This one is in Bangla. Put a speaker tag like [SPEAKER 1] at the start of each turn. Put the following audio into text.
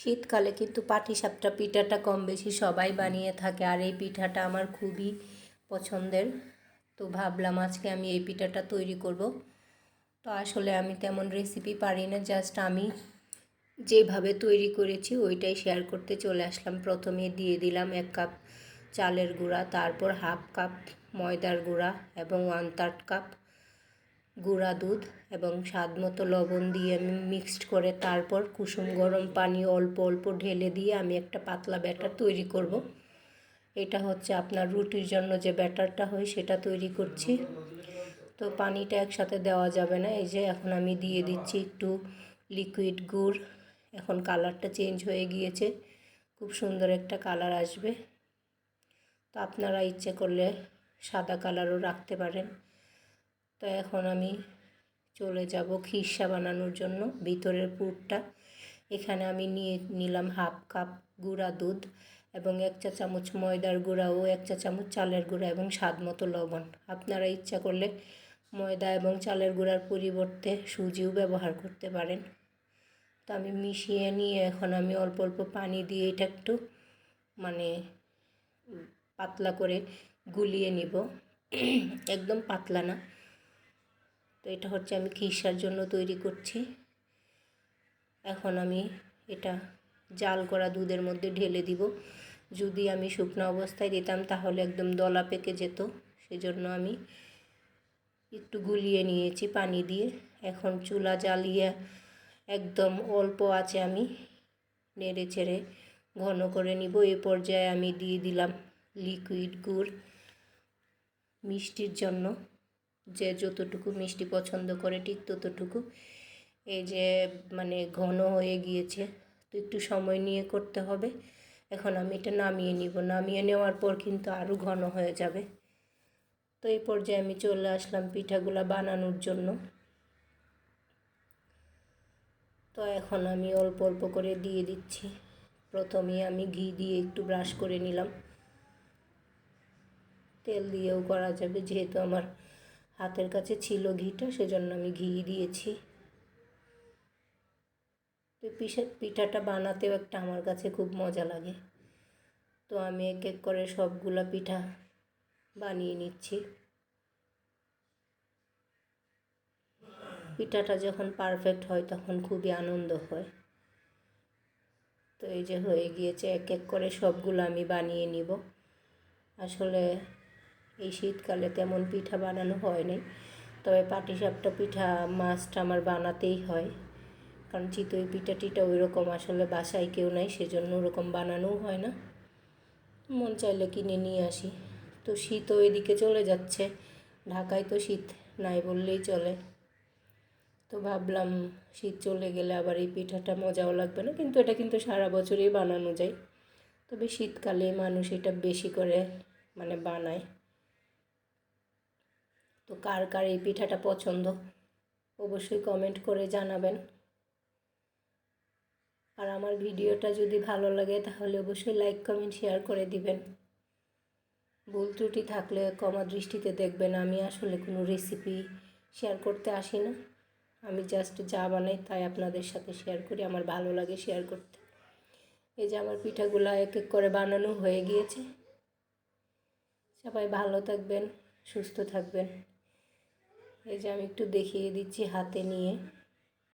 [SPEAKER 1] শীতকালে কিন্তু পাটিসাপটা পিঠাটা কম বেশি সবাই বানিয়ে থাকে, আর এই পিঠাটা আমার খুবই পছন্দের। তো ভাবলাম আজকে আমি এই পিঠাটা তৈরি করব। তো আসলে আমি তেমন রেসিপি পারি না, জাস্ট আমি যেভাবে তৈরি করেছি ওইটাই শেয়ার করতে চলে আসলাম। প্রথমে দিয়ে দিলাম 1 কাপ চালের গুঁড়া, তারপর হাফ কাপ ময়দার গুঁড়া এবং 1/3 কাপ গুঁড়া দুধ এবং স্বাদ মতো লবণ দিয়ে আমি মিক্সড করে তারপর কুসুম গরম পানি অল্প অল্প ঢেলে দিয়ে আমি একটা পাতলা ব্যাটার তৈরি করব। এটা হচ্ছে আপনার রুটির জন্য যে ব্যাটারটা হয় সেটা তৈরি করছি। তো পানিটা একসাথে দেওয়া যাবে না। এই যে এখন আমি দিয়ে দিচ্ছি একটু লিকুইড গুড়। এখন কালারটা চেঞ্জ হয়ে গিয়েছে, খুব সুন্দর একটা কালার আসবে। তো আপনারা ইচ্ছে করলে সাদা কালারও রাখতে পারেন। তো এখন আমি চলে যাব খিরসা বানানোর জন্য ভিতরের পুরটা। এখানে আমি নিয়ে নিলাম হাফ কাপ গুঁড়া দুধ এবং 1 চা চামচ ময়দার গুঁড়া ও 1 চা চামচ চালের গুঁড়া এবং স্বাদ মতো লবণ। আপনারা ইচ্ছা করলে ময়দা এবং চালের গুঁড়ার পরিবর্তে সুজিও ব্যবহার করতে পারেন। তো আমি মিশিয়ে নিয়ে এখন আমি অল্প অল্প পানি দিয়ে এটা একটু পাতলা করে গুলিয়ে নিব, একদম পাতলা না। তো এটা হচ্ছে আমি খিরসার জন্য তৈরি করছি। এখন আমি এটা জাল করা দুধের মধ্যে ঢেলে দিব। যদি আমি শুকনো অবস্থায় দিতাম তাহলে একদম দলা পেকে যেত, সেজন্য আমি একটু গুলিয়ে নিয়েছি পানি দিয়ে। এখন চুলা জ্বালিয়ে একদম অল্প আঁচে আমি নেড়ে চেড়ে ঘন করে নিব। এই পর্যায়ে আমি দিয়ে দিলাম লিকুইড গুড় মিষ্টির জন্য, যে যতটুকু মিষ্টি পছন্দ করে ঠিক ততটুকু। এই যে ঘন হয়ে গিয়েছে, তো একটু সময় নিয়ে করতে হবে। এখন আমি এটা নামিয়ে নিব। নামিয়ে নেওয়ার পর কিন্তু আরও ঘন হয়ে যাবে। তো এই পর্যায়ে আমি চলে আসলাম পিঠাগুলা বানানোর জন্য। তো এখন আমি অল্প অল্প করে দিয়ে দিচ্ছি। প্রথমে আমি ঘি দিয়ে একটু ব্রাশ করে নিলাম। তেল দিয়েও করা যাবে, যেহেতু আমার হাতের কাছে ছিল ঘিটা সেজন্য আমি ঘি দিয়েছি। তো পিঠাটা বানাতেও একটা আমার কাছে খুব মজা লাগে। তো আমি এক এক করে সবগুলা পিঠা বানিয়ে নিচ্ছি। পিঠাটা যখন পারফেক্ট হয় তখন খুবই আনন্দ হয়। তো এই যে হয়ে গিয়েছে, এক এক করে সবগুলো আমি বানিয়ে নিব। আসলে এই শীতকালে তেমন পিঠা বানানো হয় নাই, তবে পাটিসাপটা পিঠা মাস্ট আমার বানাতেই হয়, কারণ চিতই পিঠা টিটা ওই রকম আসলে বাসায় কেউ নাই, সেজন্য ওরকম বানানোও হয় না। মন চাইলে কিনে নিয়ে আসি। তো শীতও এদিকে চলে যাচ্ছে, ঢাকায় তো শীত নাই বললেই চলে। তো ভাবলাম শীত চলে গেলে আবার এই পিঠাটা মজাও লাগবে না, কিন্তু এটা কিন্তু সারা বছরই বানানো যায়, তবে শীতকালে মানুষ এটা বেশি করে বানায়। তো কার কার এই পিঠাটা পছন্দ অবশ্যই কমেন্ট করে জানাবেন। আর আমার ভিডিওটা যদি ভালো লাগে তাহলে অবশ্যই লাইক কমেন্ট শেয়ার করে দিবেন। ভুল ত্রুটি থাকলে ক্ষমা দৃষ্টিতে দেখবেন। আমি আসলে কোনো রেসিপি শেয়ার করতে আসি না, আমি জাস্ট যা বানাই তাই আপনাদের সাথে শেয়ার করি, আমার ভালো লাগে শেয়ার করতে। এই যে আমার পিঠাগুলো এক এক করে বানানো হয়ে গিয়েছে। সবাই ভালো থাকবেন, সুস্থ থাকবেন। এই যে আমি একটু দেখিয়ে দিচ্ছি হাতে নিয়ে।